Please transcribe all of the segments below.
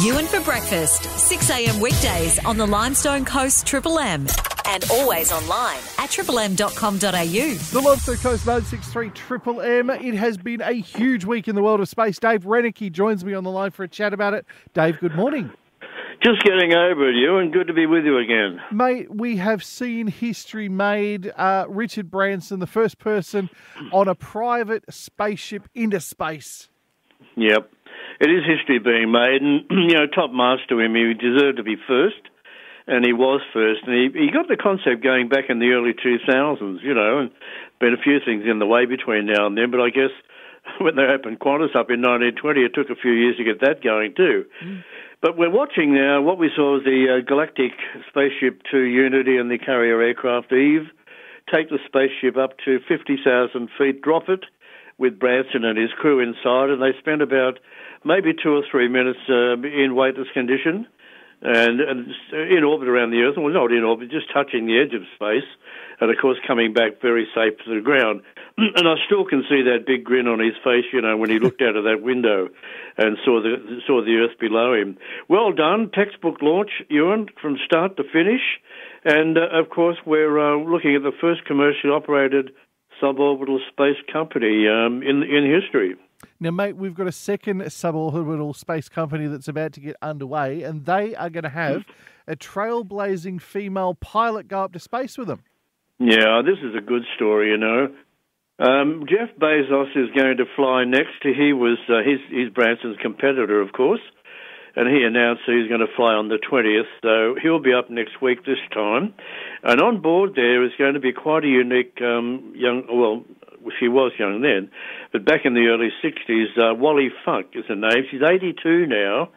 Ewan for breakfast, 6 a.m. weekdays on the Limestone Coast Triple M. And always online at triplem.com.au. The Limestone Coast 963 Triple M. It has been a huge week in the world of space. Dave Rennicky joins me on the line for a chat about it. Dave, good morning. Just getting over it, Ewan. Good to be with you again. Mate, we have seen history made. Richard Branson, the first person on a private spaceship into space. Yep. It is history being made, and, top marks to him. He deserved to be first, and he was first. And he got the concept going back in the early 2000s, and been a few things in the way between now and then, but I guess when they opened Qantas up in 1920, it took a few years to get that going too. But we're watching now, what we saw was the Galactic Spaceship 2 Unity and the carrier aircraft Eve take the spaceship up to 50,000 feet, drop it with Branson and his crew inside, and they spent about maybe 2 or 3 minutes in weightless condition and in orbit around the Earth. Well, not in orbit, just touching the edge of space, and of course coming back very safe to the ground. And I still can see that big grin on his face, when he looked out of that window and saw the Earth below him. Well done, textbook launch, Ewan, from start to finish. And of course, we're looking at the first commercially operated suborbital space company in history. Now, mate, we've got a second suborbital space company that's about to get underway, and they are going to have a trailblazing female pilot go up to space with them. Yeah, this is a good story, Jeff Bezos is going to fly next. He was he's Branson's competitor, of course, and he announced that he's going to fly on the 20th, so he'll be up next week this time. And on board there is going to be quite a unique she was young then, but back in the early 60s, Wally Funk is her name. She's 82 now,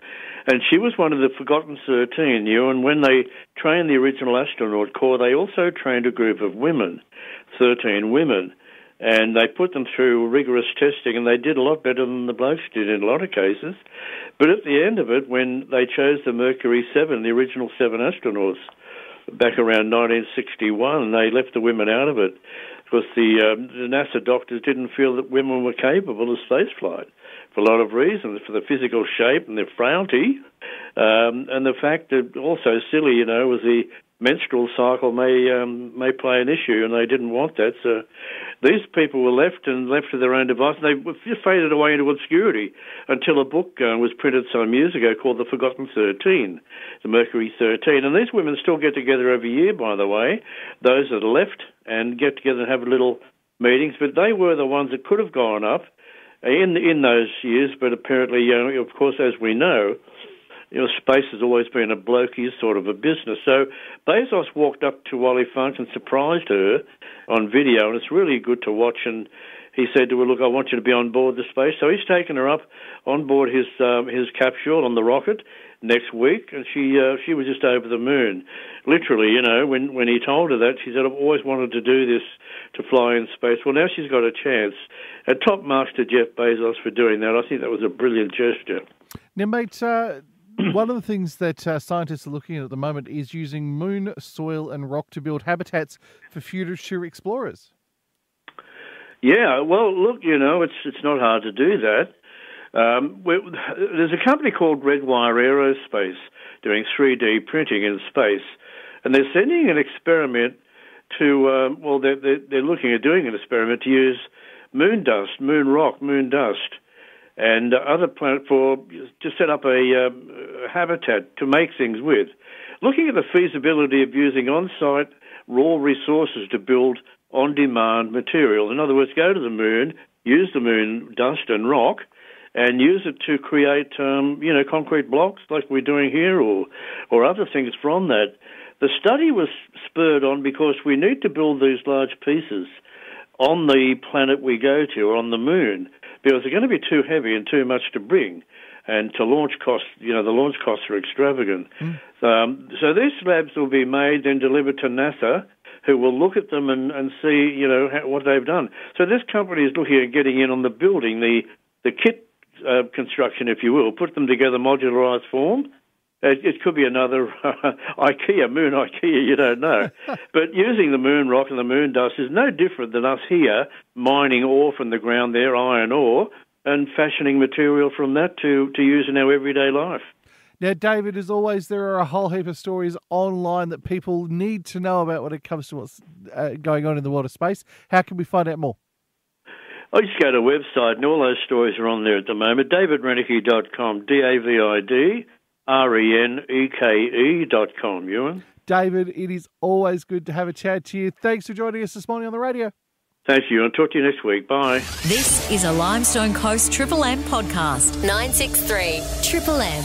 and she was one of the Forgotten 13, and when they trained the original astronaut corps, they also trained a group of women, 13 women, and they put them through rigorous testing, and they did a lot better than the blokes did in a lot of cases. But at the end of it, when they chose the Mercury 7, the original 7 astronauts, back around 1961, they left the women out of it because the NASA doctors didn't feel that women were capable of spaceflight for a lot of reasons, for the physical shape and their frailty, and the fact that also silly, was the menstrual cycle may play an issue, and they didn't want that. So these people were left to their own device. They just faded away into obscurity until a book was printed some years ago called The Forgotten 13, the Mercury 13. And these women still get together every year, by the way, those that are left, and get together and have little meetings. But they were the ones that could have gone up in those years, but apparently, of course, as we know, space has always been a blokey sort of a business. So Bezos walked up to Wally Funk and surprised her on video, and it's really good to watch. And he said to her, "Look, I want you to be on board the space." So he's taken her up on board his capsule on the rocket next week, and she was just over the moon. Literally, when he told her that, she said, "I've always wanted to do this, to fly in space." Well, now she's got a chance. And top marks to Jeff Bezos for doing that. I think that was a brilliant gesture. Now, mate, one of the things that scientists are looking at the moment is using moon, soil and rock to build habitats for future explorers. Yeah, well, look, it's not hard to do that. There's a company called Redwire Aerospace doing 3D printing in space, and they're sending an experiment to, they're looking at doing an experiment to use moon dust, moon rock, moon dust, and other planet to set up a habitat to make things with. Looking at the feasibility of using on-site raw resources to build on-demand material. In other words, go to the moon, use the moon dust and rock, and use it to create, concrete blocks like we're doing here, or other things from that. The study was spurred on because we need to build these large pieces on the planet we go to, or on the moon, because they're going to be too heavy and too much to bring. And to launch costs, the launch costs are extravagant. So these slabs will be made and delivered to NASA, who will look at them and see, what they've done. So this company is looking at getting in on the building, the kit construction, if you will, put them together modularized form. It could be another moon IKEA, you don't know. But using the moon rock and the moon dust is no different than us here mining ore from the ground there, iron ore, and fashioning material from that to use in our everyday life. Now, David, as always, there are a whole heap of stories online that people need to know about when it comes to what's going on in the world of space. How can we find out more? I just go to the website, and all those stories are on there at the moment. davidreneke.com, DavidReneke.com, Ewan. David, it is always good to have a chat to you. Thanks for joining us this morning on the radio. Thank you. I'll talk to you next week. Bye. This is a Limestone Coast Triple M podcast. 963 Triple M.